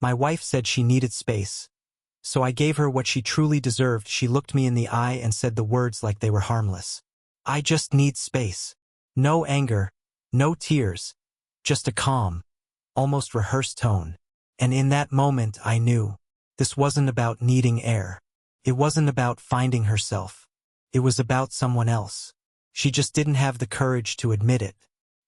My wife said she needed space. So I gave her what she truly deserved. She looked me in the eye and said the words like they were harmless. I just need space. No anger, no tears, just a calm, almost rehearsed tone. And in that moment I knew. This wasn't about needing air. It wasn't about finding herself. It was about someone else. She just didn't have the courage to admit it.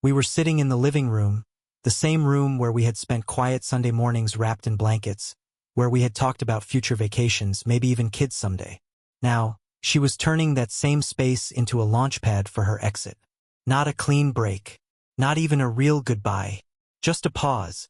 We were sitting in the living room, the same room where we had spent quiet Sunday mornings wrapped in blankets, where we had talked about future vacations, maybe even kids someday. Now, she was turning that same space into a launchpad for her exit. Not a clean break. Not even a real goodbye. Just a pause,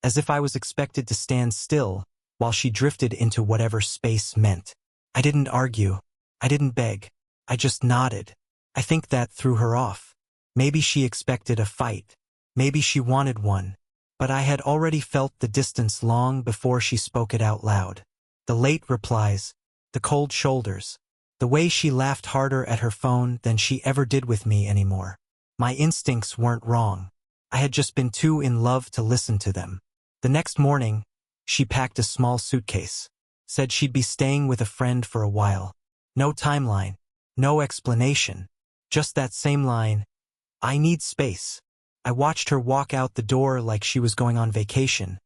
as if I was expected to stand still while she drifted into whatever space meant. I didn't argue. I didn't beg. I just nodded. I think that threw her off. Maybe she expected a fight. Maybe she wanted one. But I had already felt the distance long before she spoke it out loud. The late replies, the cold shoulders, the way she laughed harder at her phone than she ever did with me anymore. My instincts weren't wrong. I had just been too in love to listen to them. The next morning, she packed a small suitcase. Said she'd be staying with a friend for a while. No timeline. No explanation. Just that same line, I need space. I watched her walk out the door like she was going on vacation,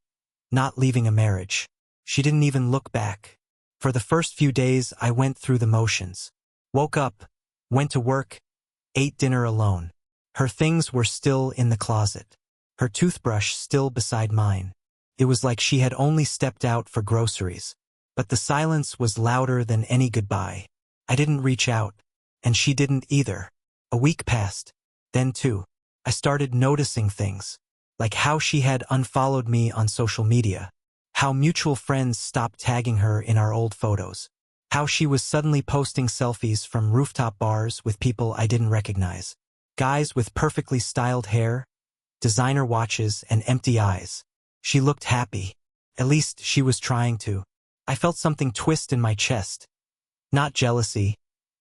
not leaving a marriage. She didn't even look back. For the first few days, I went through the motions. Woke up, went to work, ate dinner alone. Her things were still in the closet. Her toothbrush still beside mine. It was like she had only stepped out for groceries. But the silence was louder than any goodbye. I didn't reach out, and she didn't either. A week passed. Then two. I started noticing things, like how she had unfollowed me on social media, how mutual friends stopped tagging her in our old photos, how she was suddenly posting selfies from rooftop bars with people I didn't recognize, guys with perfectly styled hair, designer watches, and empty eyes. She looked happy. At least she was trying to. I felt something twist in my chest. Not jealousy,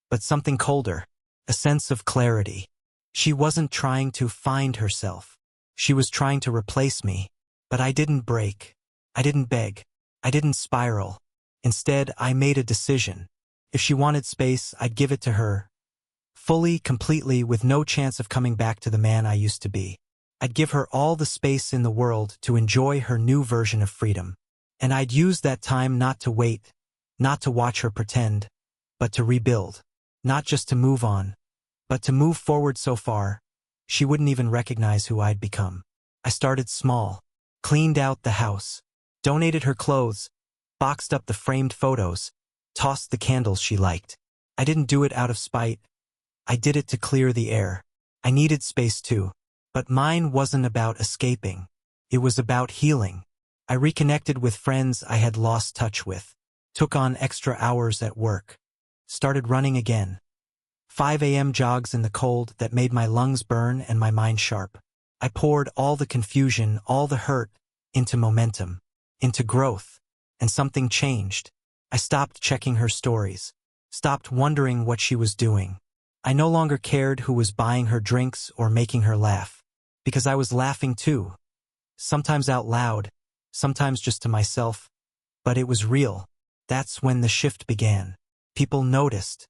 but something colder, a sense of clarity. She wasn't trying to find herself. She was trying to replace me. But I didn't break. I didn't beg. I didn't spiral. Instead, I made a decision. If she wanted space, I'd give it to her. Fully, completely, with no chance of coming back to the man I used to be. I'd give her all the space in the world to enjoy her new version of freedom. And I'd use that time not to wait, not to watch her pretend, but to rebuild. Not just to move on, but to move forward so far, she wouldn't even recognize who I'd become. I started small, cleaned out the house, donated her clothes, boxed up the framed photos, tossed the candles she liked. I didn't do it out of spite. I did it to clear the air. I needed space too, but mine wasn't about escaping. It was about healing. I reconnected with friends I had lost touch with, took on extra hours at work, started running again. 5 a.m. jogs in the cold that made my lungs burn and my mind sharp. I poured all the confusion, all the hurt, into momentum, into growth, and something changed. I stopped checking her stories, stopped wondering what she was doing. I no longer cared who was buying her drinks or making her laugh, because I was laughing too. Sometimes out loud, sometimes just to myself, but it was real. That's when the shift began. People noticed.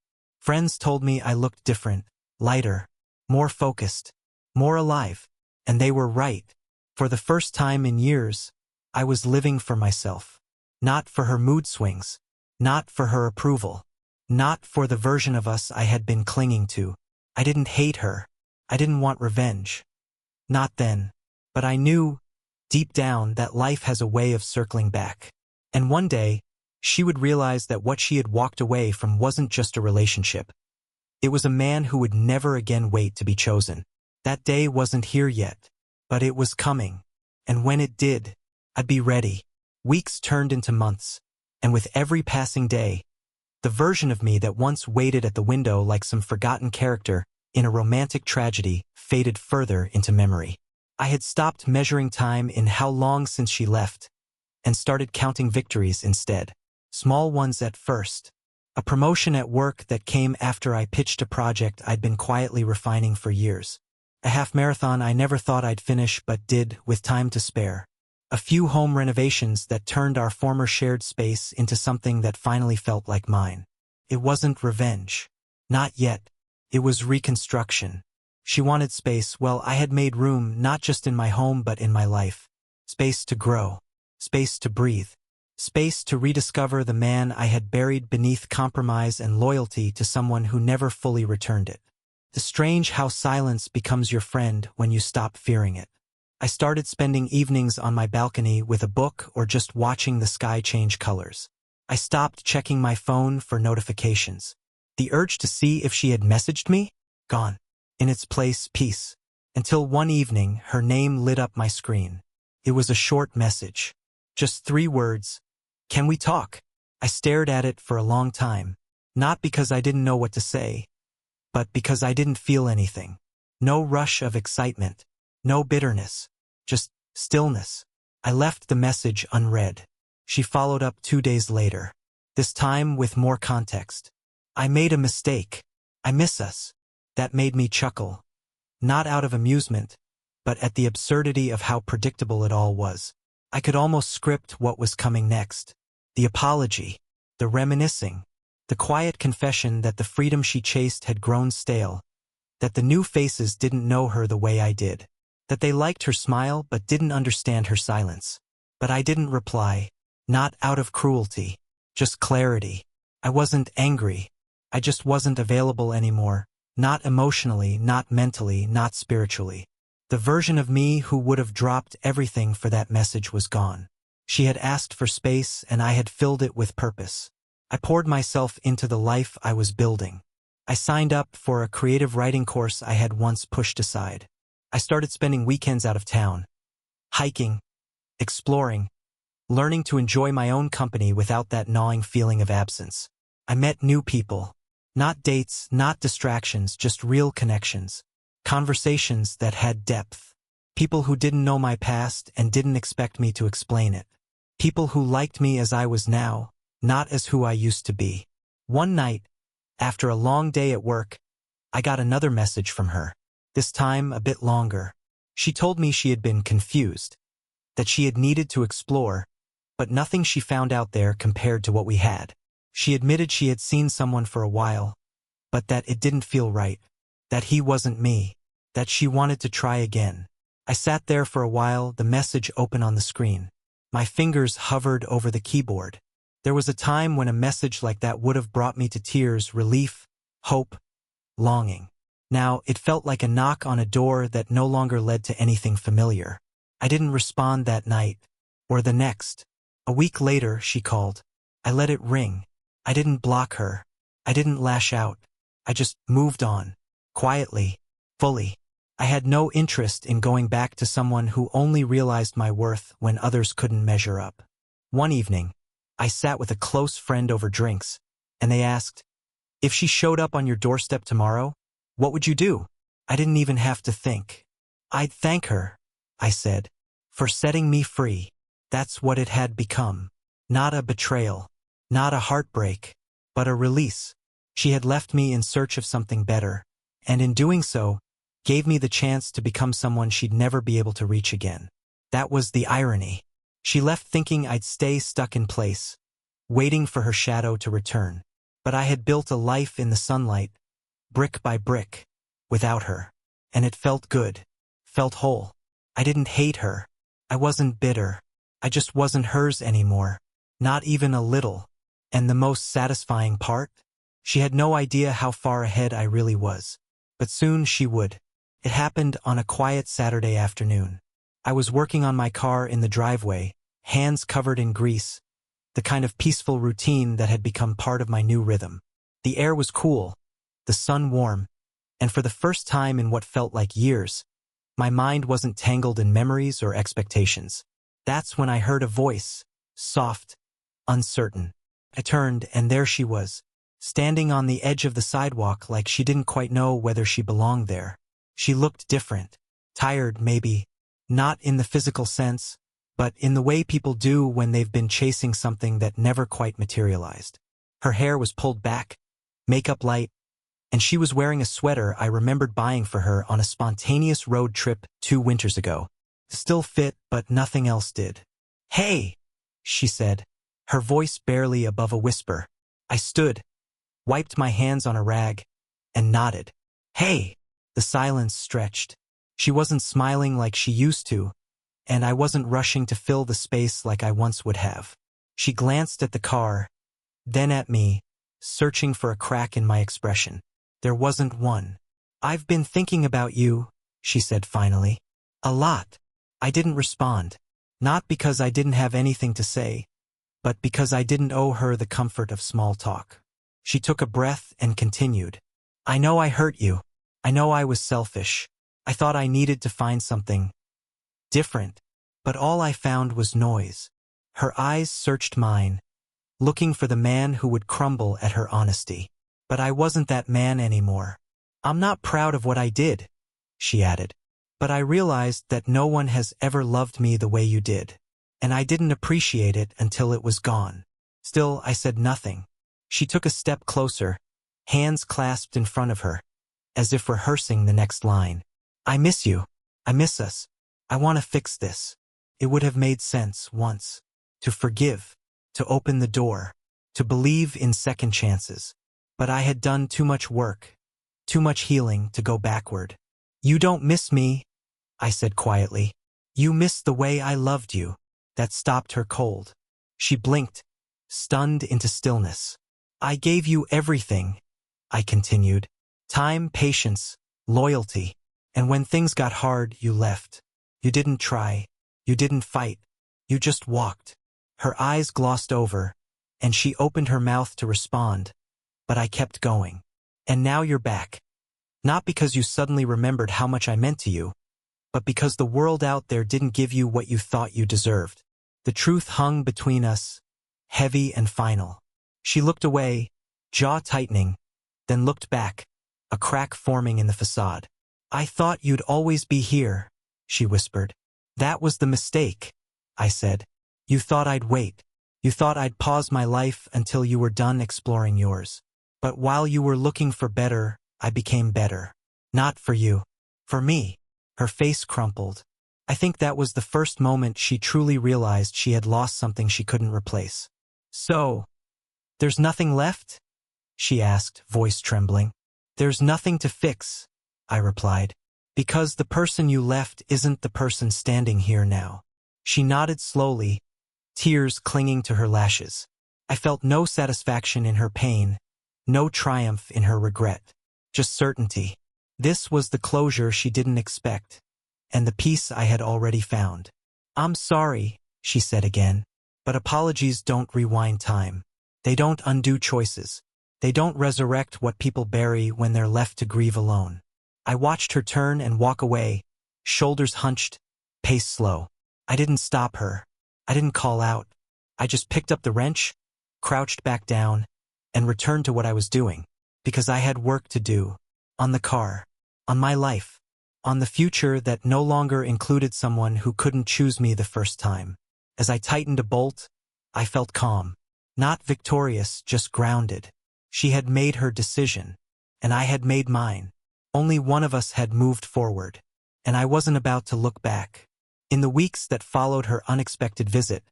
Friends told me I looked different, lighter, more focused, more alive, and they were right. For the first time in years, I was living for myself. Not for her mood swings, not for her approval, not for the version of us I had been clinging to. I didn't hate her. I didn't want revenge. Not then. But I knew, deep down, that life has a way of circling back. And one day, she would realize that what she had walked away from wasn't just a relationship. It was a man who would never again wait to be chosen. That day wasn't here yet, but it was coming. And when it did, I'd be ready. Weeks turned into months, and with every passing day, the version of me that once waited at the window like some forgotten character in a romantic tragedy faded further into memory. I had stopped measuring time in how long since she left, and started counting victories instead. Small ones at first. A promotion at work that came after I pitched a project I'd been quietly refining for years. A half marathon I never thought I'd finish but did with time to spare. A few home renovations that turned our former shared space into something that finally felt like mine. It wasn't revenge. Not yet. It was reconstruction. She wanted space. Well, I had made room, not just in my home but in my life. Space to grow. Space to breathe. Space to rediscover the man I had buried beneath compromise and loyalty to someone who never fully returned it. It's strange how silence becomes your friend when you stop fearing it. I started spending evenings on my balcony with a book or just watching the sky change colors. I stopped checking my phone for notifications. The urge to see if she had messaged me? Gone. In its place, peace. Until one evening, her name lit up my screen. It was a short message. Just 3 words. Can we talk? I stared at it for a long time. Not because I didn't know what to say, but because I didn't feel anything. No rush of excitement. No bitterness. Just stillness. I left the message unread. She followed up 2 days later. This time with more context. I made a mistake. I miss us. That made me chuckle. Not out of amusement, but at the absurdity of how predictable it all was. I could almost script what was coming next. The apology. The reminiscing. The quiet confession that the freedom she chased had grown stale. That the new faces didn't know her the way I did. That they liked her smile but didn't understand her silence. But I didn't reply. Not out of cruelty. Just clarity. I wasn't angry. I just wasn't available anymore. Not emotionally, not mentally, not spiritually. The version of me who would have dropped everything for that message was gone. She had asked for space and I had filled it with purpose. I poured myself into the life I was building. I signed up for a creative writing course I had once pushed aside. I started spending weekends out of town. Hiking. Exploring. Learning to enjoy my own company without that gnawing feeling of absence. I met new people. Not dates, not distractions, just real connections. Conversations that had depth. People who didn't know my past and didn't expect me to explain it. People who liked me as I was now, not as who I used to be. One night, after a long day at work, I got another message from her. This time a bit longer. She told me she had been confused. That she had needed to explore, but nothing she found out there compared to what we had. She admitted she had seen someone for a while, but that it didn't feel right. That he wasn't me. That she wanted to try again. I sat there for a while, the message open on the screen. My fingers hovered over the keyboard. There was a time when a message like that would have brought me to tears, relief, hope, longing. Now, it felt like a knock on a door that no longer led to anything familiar. I didn't respond that night, or the next. A week later, she called. I let it ring. I didn't block her. I didn't lash out. I just moved on. Quietly. Fully. I had no interest in going back to someone who only realized my worth when others couldn't measure up. One evening, I sat with a close friend over drinks, and they asked, if she showed up on your doorstep tomorrow, what would you do? I didn't even have to think. I'd thank her, I said, for setting me free. That's what it had become. Not a betrayal, not a heartbreak, but a release. She had left me in search of something better, and in doing so, gave me the chance to become someone she'd never be able to reach again. That was the irony. She left thinking I'd stay stuck in place, waiting for her shadow to return. But I had built a life in the sunlight, brick by brick, without her. And it felt good, felt whole. I didn't hate her. I wasn't bitter. I just wasn't hers anymore. Not even a little. And the most satisfying part? She had no idea how far ahead I really was. But soon she would. It happened on a quiet Saturday afternoon. I was working on my car in the driveway, hands covered in grease, the kind of peaceful routine that had become part of my new rhythm. The air was cool, the sun warm, and for the first time in what felt like years, my mind wasn't tangled in memories or expectations. That's when I heard a voice, soft, uncertain. I turned, and there she was, standing on the edge of the sidewalk like she didn't quite know whether she belonged there. She looked different, tired maybe, not in the physical sense, but in the way people do when they've been chasing something that never quite materialized. Her hair was pulled back, makeup light, and she was wearing a sweater I remembered buying for her on a spontaneous road trip 2 winters ago. Still fit, but nothing else did. "Hey," she said, her voice barely above a whisper. I stood, wiped my hands on a rag, and nodded. "Hey." The silence stretched. She wasn't smiling like she used to, and I wasn't rushing to fill the space like I once would have. She glanced at the car, then at me, searching for a crack in my expression. There wasn't one. "I've been thinking about you," she said finally. "A lot." I didn't respond. Not because I didn't have anything to say, but because I didn't owe her the comfort of small talk. She took a breath and continued. "I know I hurt you. I know I was selfish. I thought I needed to find something different, but all I found was noise." Her eyes searched mine, looking for the man who would crumble at her honesty. But I wasn't that man anymore. "I'm not proud of what I did," she added. "But I realized that no one has ever loved me the way you did. And I didn't appreciate it until it was gone." Still, I said nothing. She took a step closer, hands clasped in front of her, as if rehearsing the next line. "I miss you. I miss us. I want to fix this. It would have made sense once. To forgive, to open the door, to believe in second chances. But I had done too much work, too much healing to go backward." "You don't miss me," I said quietly. "You miss the way I loved you." That stopped her cold. She blinked, stunned into stillness. "I gave you everything," I continued. "Time, patience, loyalty. And when things got hard, you left. You didn't try. You didn't fight. You just walked." Her eyes glossed over, and she opened her mouth to respond, but I kept going. "And now you're back. Not because you suddenly remembered how much I meant to you, but because the world out there didn't give you what you thought you deserved." The truth hung between us, heavy and final. She looked away, jaw tightening, then looked back, a crack forming in the facade. "I thought you'd always be here," she whispered. "That was the mistake," I said. "You thought I'd wait. You thought I'd pause my life until you were done exploring yours. But while you were looking for better, I became better. Not for you. For me." Her face crumpled. I think that was the first moment she truly realized she had lost something she couldn't replace. "So, there's nothing left?" she asked, voice trembling. "There's nothing to fix," I replied. "Because the person you left isn't the person standing here now." She nodded slowly, tears clinging to her lashes. I felt no satisfaction in her pain, no triumph in her regret. Just certainty. This was the closure she didn't expect, and the peace I had already found. "I'm sorry," she said again, "but apologies don't rewind time. They don't undo choices. They don't resurrect what people bury when they're left to grieve alone." I watched her turn and walk away, shoulders hunched, pace slow. I didn't stop her. I didn't call out. I just picked up the wrench, crouched back down, and returned to what I was doing, because I had work to do. On the car. On my life. On the future that no longer included someone who couldn't choose me the first time. As I tightened a bolt, I felt calm. Not victorious, just grounded. She had made her decision, and I had made mine. Only one of us had moved forward, and I wasn't about to look back. In the weeks that followed her unexpected visit,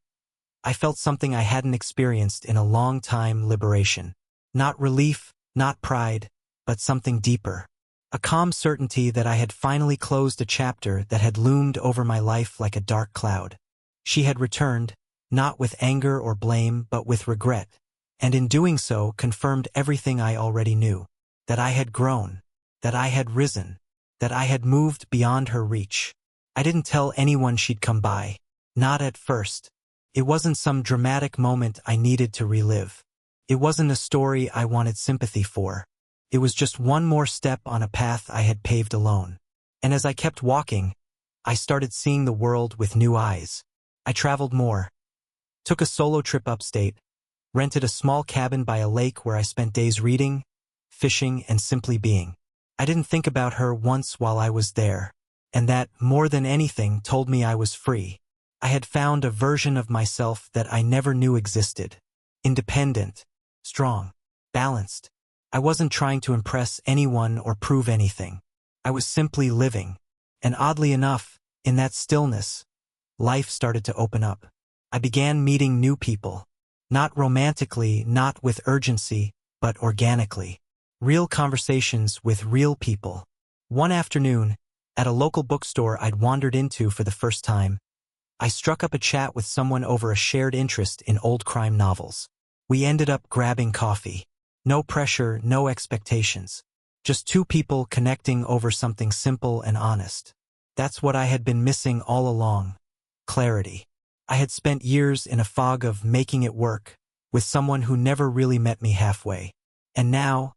I felt something I hadn't experienced in a long time: liberation. Not relief, not pride, but something deeper. A calm certainty that I had finally closed a chapter that had loomed over my life like a dark cloud. She had returned, not with anger or blame, but with regret, and in doing so confirmed everything I already knew. That I had grown, that I had risen, that I had moved beyond her reach. I didn't tell anyone she'd come by. Not at first. It wasn't some dramatic moment I needed to relive. It wasn't a story I wanted sympathy for. It was just one more step on a path I had paved alone. And as I kept walking, I started seeing the world with new eyes. I traveled more. Took a solo trip upstate, rented a small cabin by a lake where I spent days reading, fishing, and simply being. I didn't think about her once while I was there, and that, more than anything, told me I was free. I had found a version of myself that I never knew existed. Independent, strong, balanced. I wasn't trying to impress anyone or prove anything. I was simply living. And oddly enough, In that stillness, life started to open up. I began meeting new people. Not romantically, not with urgency, but organically. Real conversations with real people. One afternoon, at a local bookstore I'd wandered into for the first time, I struck up a chat with someone over a shared interest in old crime novels. We ended up grabbing coffee. No pressure, no expectations. Just two people connecting over something simple and honest. That's what I had been missing all along. Clarity. I had spent years in a fog of making it work, with someone who never really met me halfway. And now,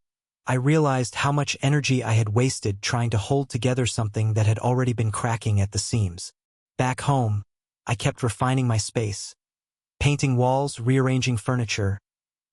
I realized how much energy I had wasted trying to hold together something that had already been cracking at the seams. Back home, I kept refining my space. Painting walls, rearranging furniture,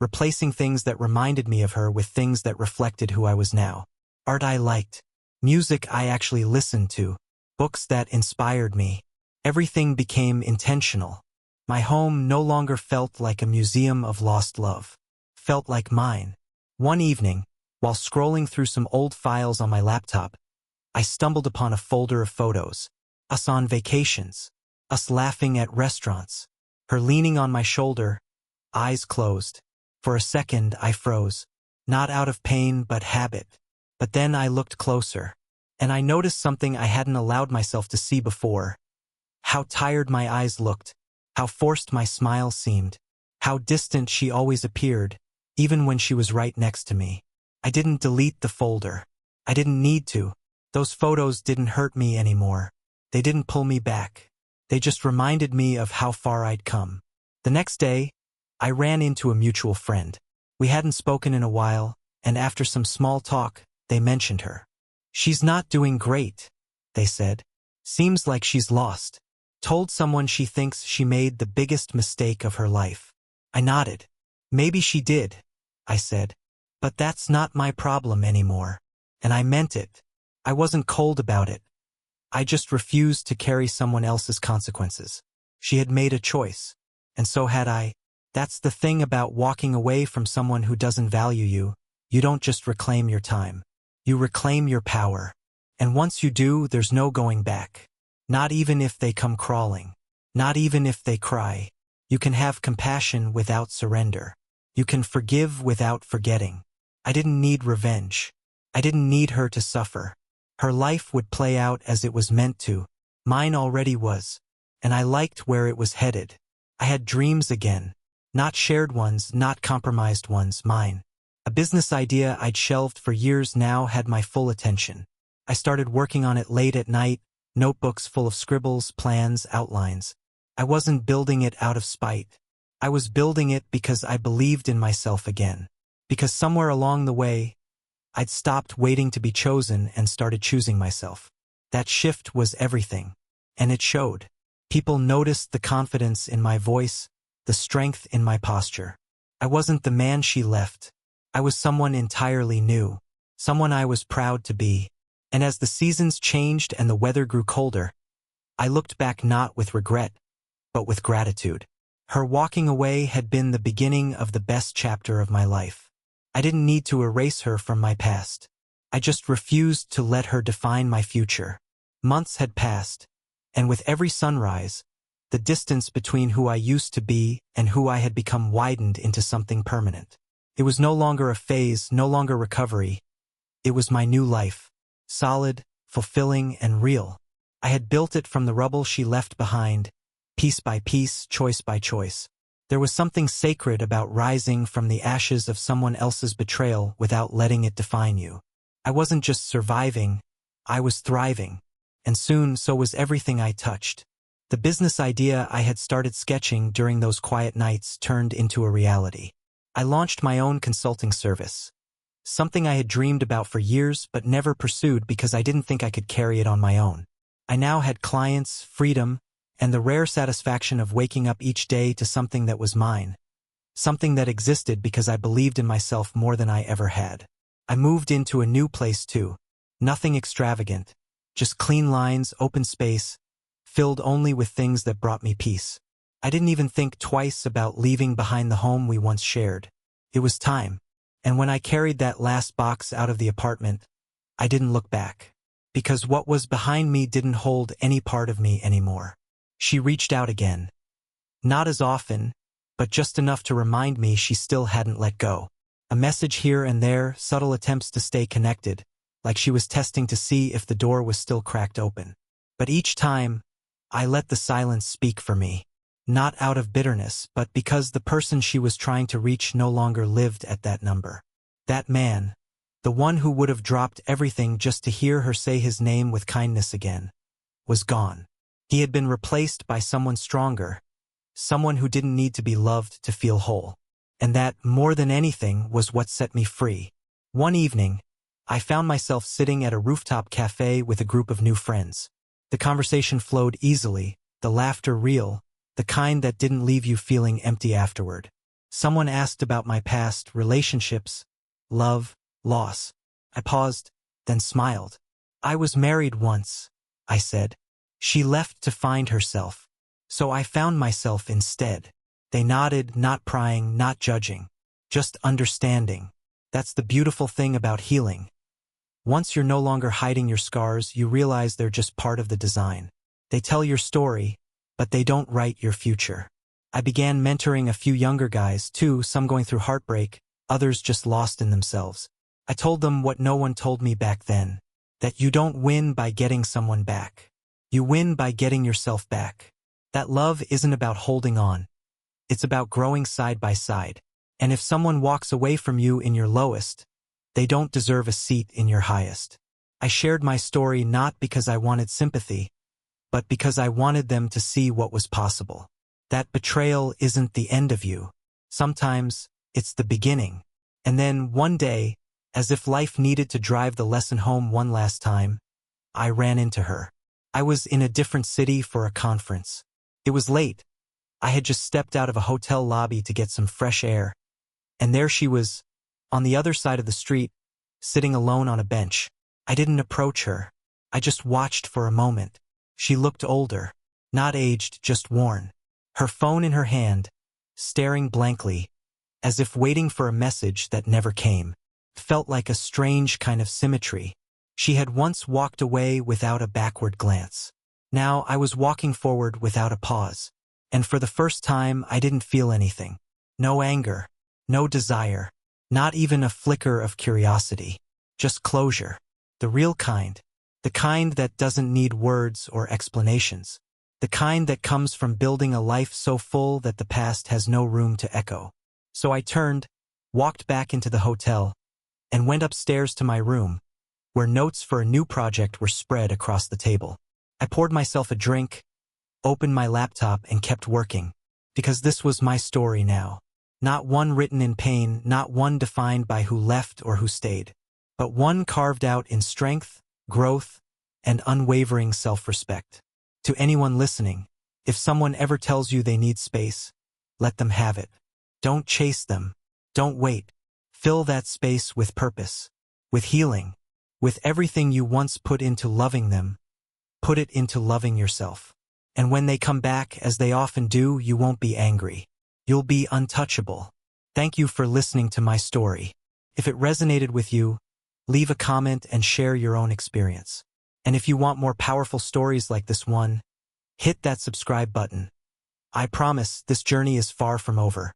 replacing things that reminded me of her with things that reflected who I was now. Art I liked. Music I actually listened to. Books that inspired me. Everything became intentional. My home no longer felt like a museum of lost love. Felt like mine. One evening, while scrolling through some old files on my laptop, I stumbled upon a folder of photos. Us on vacations. Us laughing at restaurants. Her leaning on my shoulder, eyes closed. For a second, I froze. Not out of pain, but habit. But then I looked closer. And I noticed something I hadn't allowed myself to see before. How tired my eyes looked. How forced my smile seemed. How distant she always appeared, even when she was right next to me. I didn't delete the folder. I didn't need to. Those photos didn't hurt me anymore. They didn't pull me back. They just reminded me of how far I'd come. The next day, I ran into a mutual friend. We hadn't spoken in a while, and after some small talk, they mentioned her. She's not doing great, they said. Seems like she's lost. Told someone she thinks she made the biggest mistake of her life. I nodded. Maybe she did, I said. But that's not my problem anymore. And I meant it. I wasn't cold about it. I just refused to carry someone else's consequences. She had made a choice. And so had I. That's the thing about walking away from someone who doesn't value you. You don't just reclaim your time. You reclaim your power. And once you do, there's no going back. Not even if they come crawling. Not even if they cry. You can have compassion without surrender. You can forgive without forgetting. I didn't need revenge. I didn't need her to suffer. Her life would play out as it was meant to. Mine already was. And I liked where it was headed. I had dreams again. Not shared ones, not compromised ones, mine. A business idea I'd shelved for years now had my full attention. I started working on it late at night, notebooks full of scribbles, plans, outlines. I wasn't building it out of spite. I was building it because I believed in myself again. Because somewhere along the way, I'd stopped waiting to be chosen and started choosing myself. That shift was everything. And it showed. People noticed the confidence in my voice, the strength in my posture. I wasn't the man she left. I was someone entirely new. Someone I was proud to be. And as the seasons changed and the weather grew colder, I looked back not with regret, but with gratitude. Her walking away had been the beginning of the best chapter of my life. I didn't need to erase her from my past. I just refused to let her define my future. Months had passed, and with every sunrise, the distance between who I used to be and who I had become widened into something permanent. It was no longer a phase, no longer recovery. It was my new life. Solid, fulfilling, and real. I had built it from the rubble she left behind, piece by piece, choice by choice. There was something sacred about rising from the ashes of someone else's betrayal without letting it define you. I wasn't just surviving, I was thriving. And soon, so was everything I touched. The business idea I had started sketching during those quiet nights turned into a reality. I launched my own consulting service. Something I had dreamed about for years but never pursued because I didn't think I could carry it on my own. I now had clients, freedom, and the rare satisfaction of waking up each day to something that was mine. Something that existed because I believed in myself more than I ever had. I moved into a new place too. Nothing extravagant. Just clean lines, open space, filled only with things that brought me peace. I didn't even think twice about leaving behind the home we once shared. It was time. And when I carried that last box out of the apartment, I didn't look back. because what was behind me didn't hold any part of me anymore. She reached out again. Not as often, but just enough to remind me she still hadn't let go. A message here and there, subtle attempts to stay connected, like she was testing to see if the door was still cracked open. But each time, I let the silence speak for me. Not out of bitterness, but because the person she was trying to reach no longer lived at that number. That man, the one who would have dropped everything just to hear her say his name with kindness again, was gone. He had been replaced by someone stronger, someone who didn't need to be loved to feel whole. And that, more than anything, was what set me free. One evening, I found myself sitting at a rooftop cafe with a group of new friends. The conversation flowed easily, the laughter real, the kind that didn't leave you feeling empty afterward. Someone asked about my past, relationships, love, loss. I paused, then smiled. I was married once, I said. She left to find herself. So I found myself instead. They nodded, not prying, not judging, just understanding. That's the beautiful thing about healing. Once you're no longer hiding your scars, you realize they're just part of the design. They tell your story, but they don't write your future. I began mentoring a few younger guys, too, some going through heartbreak, others just lost in themselves. I told them what no one told me back then, that you don't win by getting someone back. You win by getting yourself back. That love isn't about holding on. It's about growing side by side. And if someone walks away from you in your lowest, they don't deserve a seat in your highest. I shared my story not because I wanted sympathy, but because I wanted them to see what was possible. That betrayal isn't the end of you. Sometimes, it's the beginning. And then, one day, as if life needed to drive the lesson home one last time, I ran into her. I was in a different city for a conference. It was late. I had just stepped out of a hotel lobby to get some fresh air. And there she was, on the other side of the street, sitting alone on a bench. I didn't approach her. I just watched for a moment. She looked older, not aged, just worn. Her phone in her hand, staring blankly, as if waiting for a message that never came. Felt like a strange kind of symmetry. She had once walked away without a backward glance. Now I was walking forward without a pause. And for the first time, I didn't feel anything. No anger, no desire, not even a flicker of curiosity. Just closure. The real kind. The kind that doesn't need words or explanations. The kind that comes from building a life so full that the past has no room to echo. So I turned, walked back into the hotel, and went upstairs to my room, where notes for a new project were spread across the table. I poured myself a drink, opened my laptop, and kept working, because this was my story now. Not one written in pain, not one defined by who left or who stayed, but one carved out in strength, growth, and unwavering self-respect. To anyone listening, if someone ever tells you they need space, let them have it. Don't chase them. Don't wait. Fill that space with purpose, with healing, with everything you once put into loving them. Put it into loving yourself. And when they come back, as they often do, you won't be angry. You'll be untouchable. Thank you for listening to my story. If it resonated with you, leave a comment and share your own experience. And if you want more powerful stories like this one, hit that subscribe button. I promise this journey is far from over.